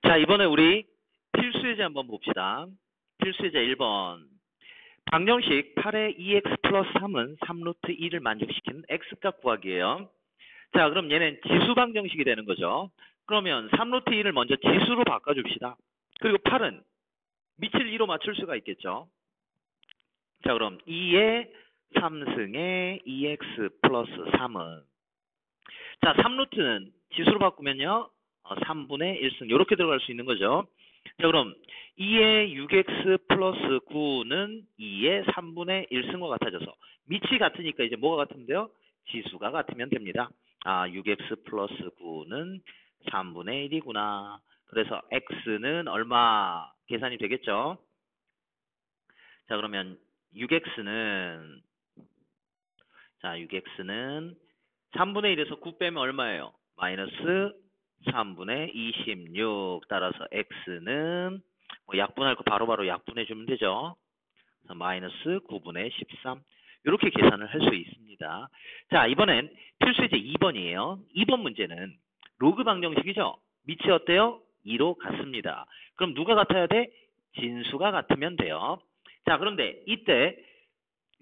자, 이번에 우리 필수예제 한번 봅시다. 필수예제 1번. 방정식 8의 2x 플러스 3은 3루트 2를 만족시키는 x값 구하기예요. 자, 그럼 얘는 지수 방정식이 되는 거죠. 그러면 3루트 2를 먼저 지수로 바꿔줍시다. 그리고 8은 밑을 2로 맞출 수가 있겠죠. 자, 그럼 2의 3승의 2x 플러스 3은, 자, 3루트는 지수로 바꾸면요 3분의 1승 이렇게 들어갈 수 있는 거죠. 자, 그럼 2의 6x 플러스 9는 2의 3분의 1승과 같아져서 밑이 같으니까 이제 뭐가 같으면 돼요? 지수가 같으면 됩니다. 6x 플러스 9는 3분의 1이구나. 그래서 x는 얼마 계산이 되겠죠? 자, 그러면 6x는 3분의 1에서 9 빼면 얼마예요? 마이너스 3분의 26. 따라서 x는 뭐 약분할 거 바로바로 약분해 주면 되죠. 그래서 마이너스 9분의 13. 이렇게 계산을 할 수 있습니다. 자, 이번엔 필수예제 2번이에요. 2번 문제는 로그 방정식이죠. 밑이 어때요? 2로 같습니다. 그럼 누가 같아야 돼? 진수가 같으면 돼요. 자, 그런데 이때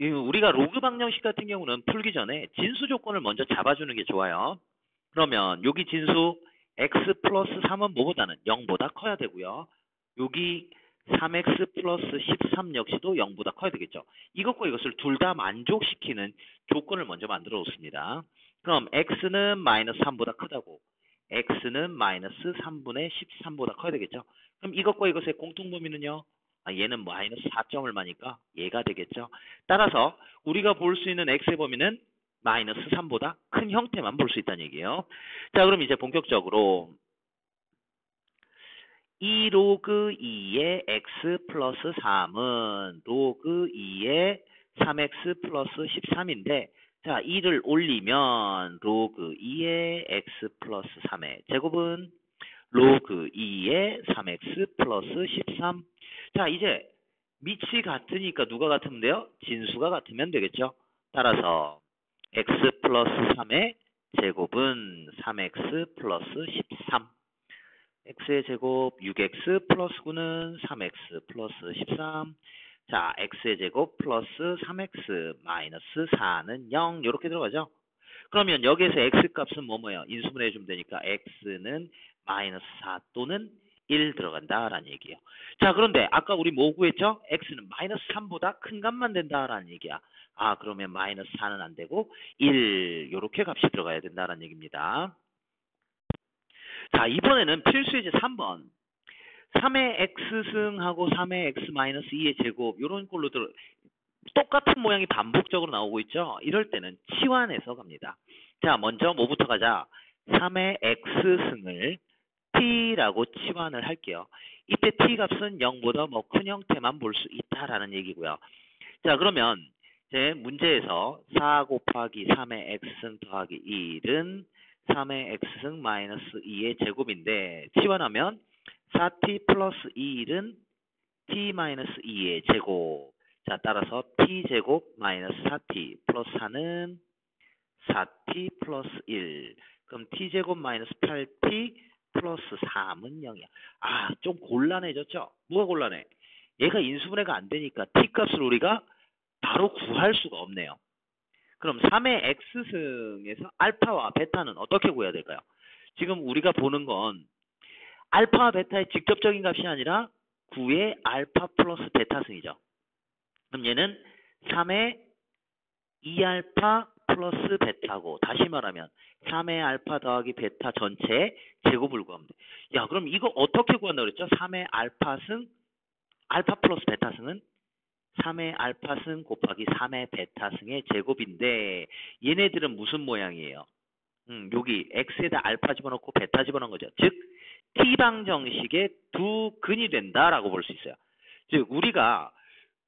우리가 로그 방정식 같은 경우는 풀기 전에 진수 조건을 먼저 잡아주는 게 좋아요. 그러면 여기 진수 x 플러스 3은 뭐보다는 0보다 커야 되고요. 여기 3x 플러스 13 역시도 0보다 커야 되겠죠. 이것과 이것을 둘 다 만족시키는 조건을 먼저 만들어 놓습니다. 그럼 x는 마이너스 3보다 크다고, x는 마이너스 3분의 13보다 커야 되겠죠. 그럼 이것과 이것의 공통범위는요. 얘는 마이너스 4점 얼마니까 얘가 되겠죠. 따라서 우리가 볼 수 있는 x의 범위는 마이너스 3보다 큰 형태만 볼 수 있다는 얘기예요. 자, 그럼 이제 본격적으로 2 로그 2의 x 플러스 3은 로그 2의 3x 플러스 13인데, 자, 2를 올리면 로그 2의 x 플러스 3의 제곱은 로그 2의 3x 플러스 13. 자, 이제 밑이 같으니까 누가 같으면 돼요? 진수가 같으면 되겠죠. 따라서 x 플러스 3의 제곱은 3x 플러스 13. x의 제곱 6x 플러스 9는 3x 플러스 13. 자, x의 제곱 플러스 3x 마이너스 4는 0. 이렇게 들어가죠. 그러면 여기에서 x값은 뭐예요? 인수분해 해주면 되니까 x는 마이너스 4 또는 1 들어간다라는 얘기예요. 자, 그런데 아까 우리 뭐 구했죠? x는 마이너스 3보다 큰 값만 된다라는 얘기야. 그러면 마이너스 4는 안 되고 1 이렇게 값이 들어가야 된다라는 얘기입니다. 자, 이번에는 필수예제 3번. 3의 x승하고 3의 x 마이너스 2의 제곱 이런 꼴로 똑같은 모양이 반복적으로 나오고 있죠. 이럴 때는 치환해서 갑니다. 자, 먼저 뭐부터 가자. 3의 x승을 t라고 치환을 할게요. 이때 t 값은 0보다 뭐 큰 형태만 볼 수 있다라는 얘기고요. 자, 그러면 제 문제에서 4 곱하기 3의 x승 더하기 1은 3의 x승 마이너스 2의 제곱인데 치환하면 4t 플러스 1은 t 마이너스 2의 제곱. 자, 따라서 t제곱 마이너스 4t 플러스 4는 4t 플러스 1. 그럼 t제곱 마이너스 8t 플러스 3은 0이야. 좀 곤란해졌죠? 뭐가 곤란해? 얘가 인수분해가 안 되니까 t값을 우리가 바로 구할 수가 없네요. 그럼 3의 x승에서 알파와 베타는 어떻게 구해야 될까요? 지금 우리가 보는 건 알파와 베타의 직접적인 값이 아니라 9의 알파 플러스 베타승이죠. 그럼 얘는 3의 2알파 플러스 베타고, 다시 말하면 3의 알파 더하기 베타 전체의 제곱을 구하면 돼. 야, 그럼 이거 어떻게 구한다고 그랬죠? 3의 알파승, 알파 플러스 베타승은 3의 알파승 곱하기 3의 베타승의 제곱인데 얘네들은 무슨 모양이에요? 여기 x에다 알파 집어넣고 베타 집어넣은 거죠. 즉 t방정식의 두 근이 된다라고 볼 수 있어요. 즉 우리가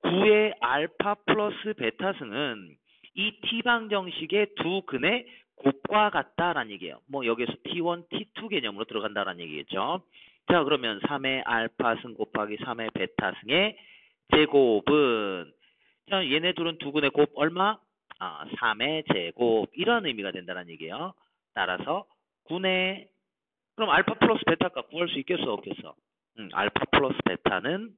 9의 알파 플러스 베타승은 이 t방정식의 두 근의 곱과 같다라는 얘기예요. 뭐 여기서 t1, t2 개념으로 들어간다라는 얘기겠죠. 자, 그러면 3의 알파승 곱하기 3의 베타승의 제곱은, 자, 얘네 둘은 두 근의 곱 얼마? 3의 제곱. 이런 의미가 된다는 얘기예요. 따라서 9의 그럼 알파 플러스 베타 값 구할 수 있겠어, 없겠어? 알파 플러스 베타는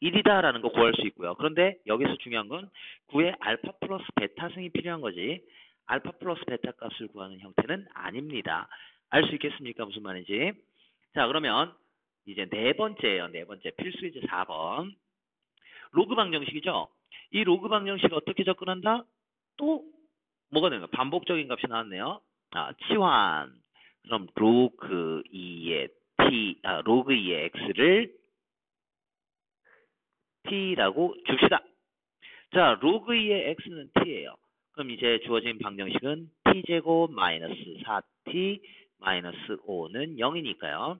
1이다라는 거 구할 수 있고요. 그런데 여기서 중요한 건 9의 알파 플러스 베타 승이 필요한 거지. 알파 플러스 베타 값을 구하는 형태는 아닙니다. 알 수 있겠습니까? 무슨 말인지. 자, 그러면 이제 네 번째예요. 네 번째 필수 이제 4번. 로그 방정식이죠. 이 로그 방정식을 어떻게 접근한다? 또 뭐가 되는 거야? 반복적인 값이 나왔네요. 치환. 그럼 로그 2의 로그 2의 x를 t라고 줍시다. 자, 로그 2의 x는 t예요. 그럼 이제 주어진 방정식은 t제곱 마이너스 4t 마이너스 5는 0이니까요.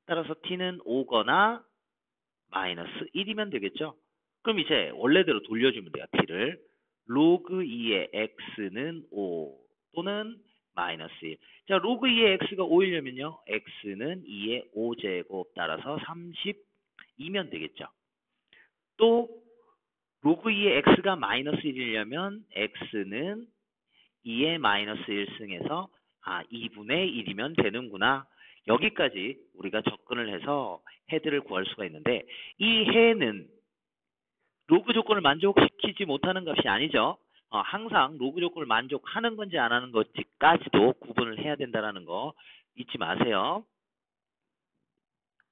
따라서 t는 5거나 마이너스 1이면 되겠죠. 그럼 이제 원래대로 돌려주면 돼요. t를. 로그 2의 x는 5 또는 마이너스 1. 자, 로그 2의 x가 5이려면요. x는 2의 5제곱 따라서 32면 되겠죠. 또 로그 2의 x가 마이너스 1이려면 x는 2의 마이너스 1승에서 2분의 1이면 되는구나. 여기까지 우리가 접근을 해서 헤드를 구할 수가 있는데 이 해는 로그 조건을 만족시키지 못하는 값이 아니죠. 항상 로그 조건을 만족하는 건지 안 하는 건지까지도 구분을 해야 된다는 거 잊지 마세요.